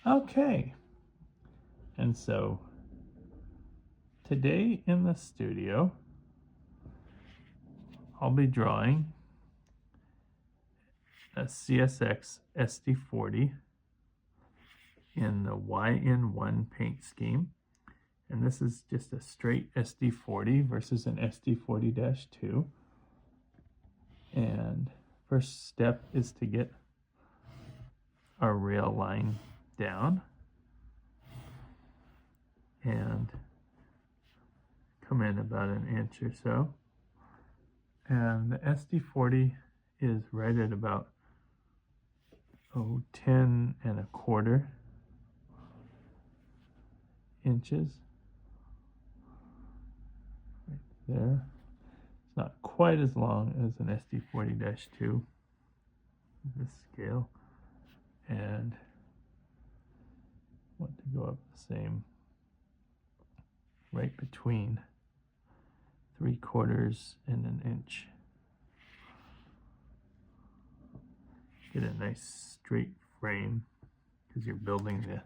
Okay, and so today in the studio, I'll be drawing a CSX SD40 in the YN1 paint scheme. And this is just a straight SD40 versus an SD40-2. And first step is to get our rail line down and come in about an inch or so. And the SD40 is right at about 10¼ inches right there. It's not quite as long as an SD40-2, this scale, and want to go up the same, right between 3/4 and an inch. Get a nice straight frame because you're building the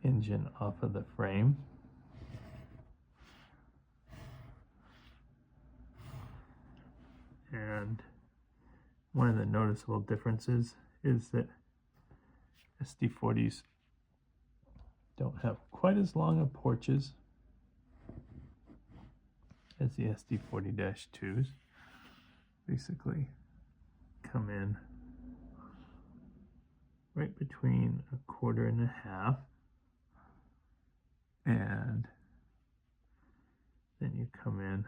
engine off of the frame. And one of the noticeable differences is that SD40s don't have quite as long of porches as the SD40-2s. Basically come in right between 1/4 1/2, and then you come in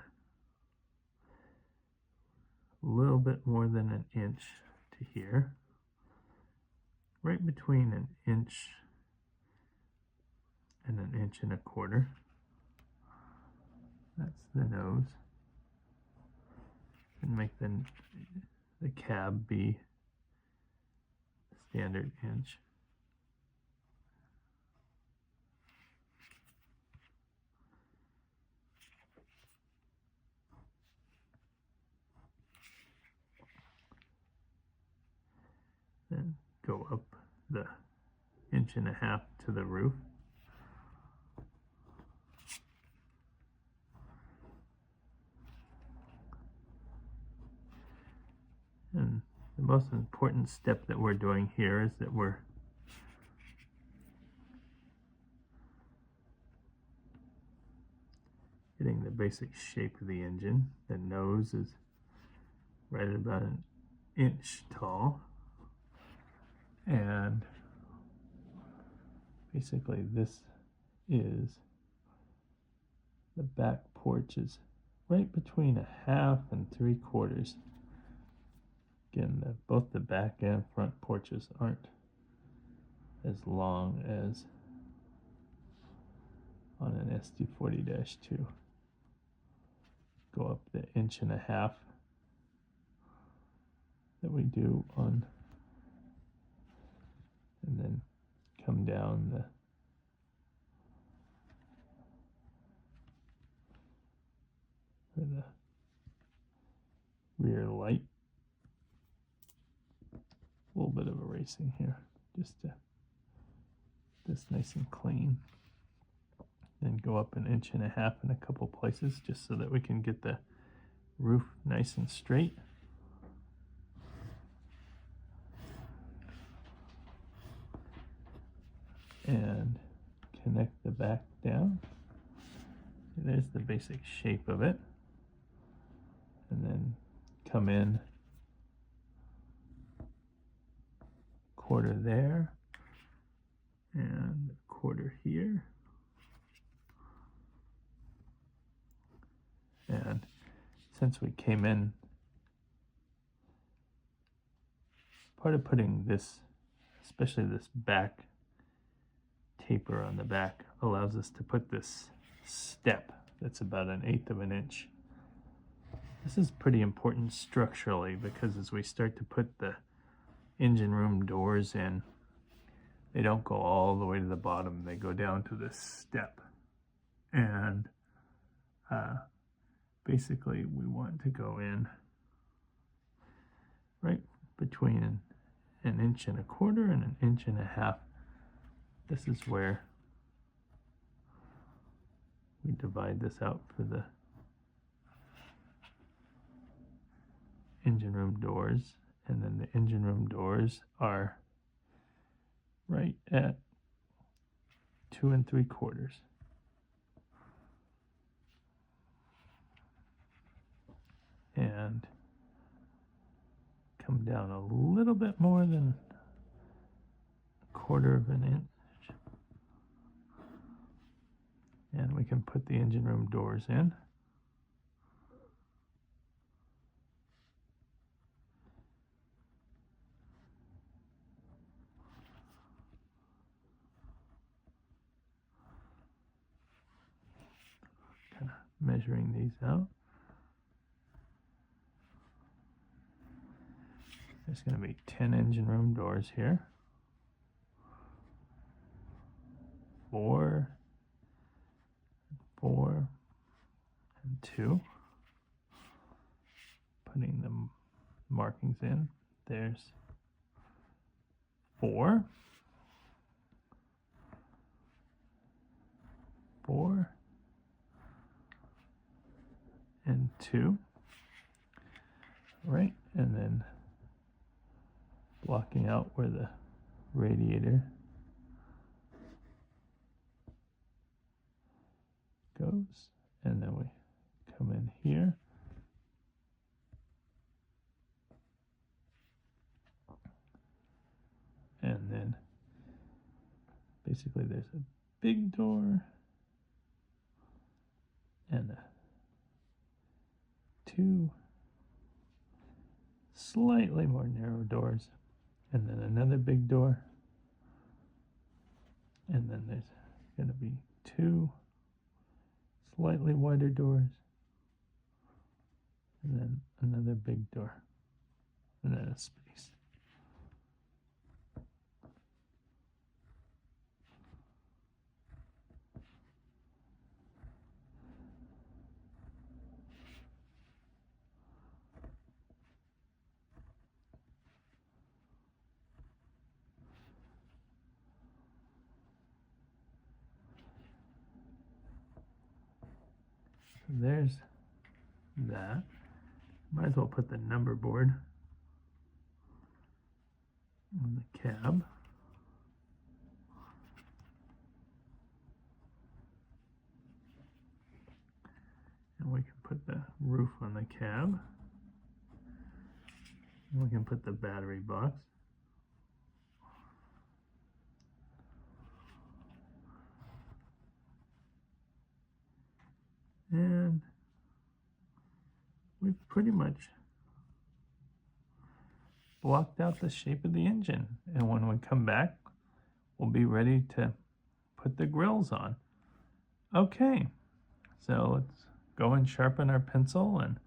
a little bit more than an inch to here, right between an inch and an 1.25 inches. That's the nose. And make the cab be standard inch. Then go up the 1.5 inches to the roof. And the most important step that we're doing here is that we're getting the basic shape of the engine. The nose is right at about an inch tall, and basically this is the back porch is right between 1/2 and 3/4. Again, both the back and front porches aren't as long as on an SD40-2. Go up the 1.5 inches that we do on, and then come down for the rear light. A little bit of erasing here, just to this nice and clean. Then go up 1.5 inches in a couple places, just so that we can get the roof nice and straight. And connect the back down. There's the basic shape of it. And then come in 1/4 there and 1/4 here. And since we came in, part of putting this, especially this back taper on the back, allows us to put this step that's about 1/8 inch. This is pretty important structurally, because as we start to put the engine room doors in, they don't go all the way to the bottom, they go down to this step. And basically we want to go in right between 1.25 inches and 1.5 inches this is where we divide this out for the engine room doors, and then the engine room doors are right at 2 3/4. And come down a little bit more than 1/4 of an inch. And we can put the engine room doors in. Kind of measuring these out. There's going to be 10 engine room doors here. 4, 4, and 2. Putting the markings in. There's 4, 4, and 2. Right, and then blocking out where the radiator goes, and then we come in here and then basically there's a big door and 2 slightly more narrow doors, and then another big door, and then there's going to be 2 slightly wider doors, and then another big door, and then a space. So there's that. Might as well put the number board on the cab. And we can put the roof on the cab. And we can put the battery box. And we've pretty much blocked out the shape of the engine. And when we come back, we'll be ready to put the grills on. Okay, so let's go and sharpen our pencil and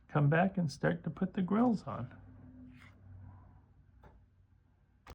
come back and start to put the grills on.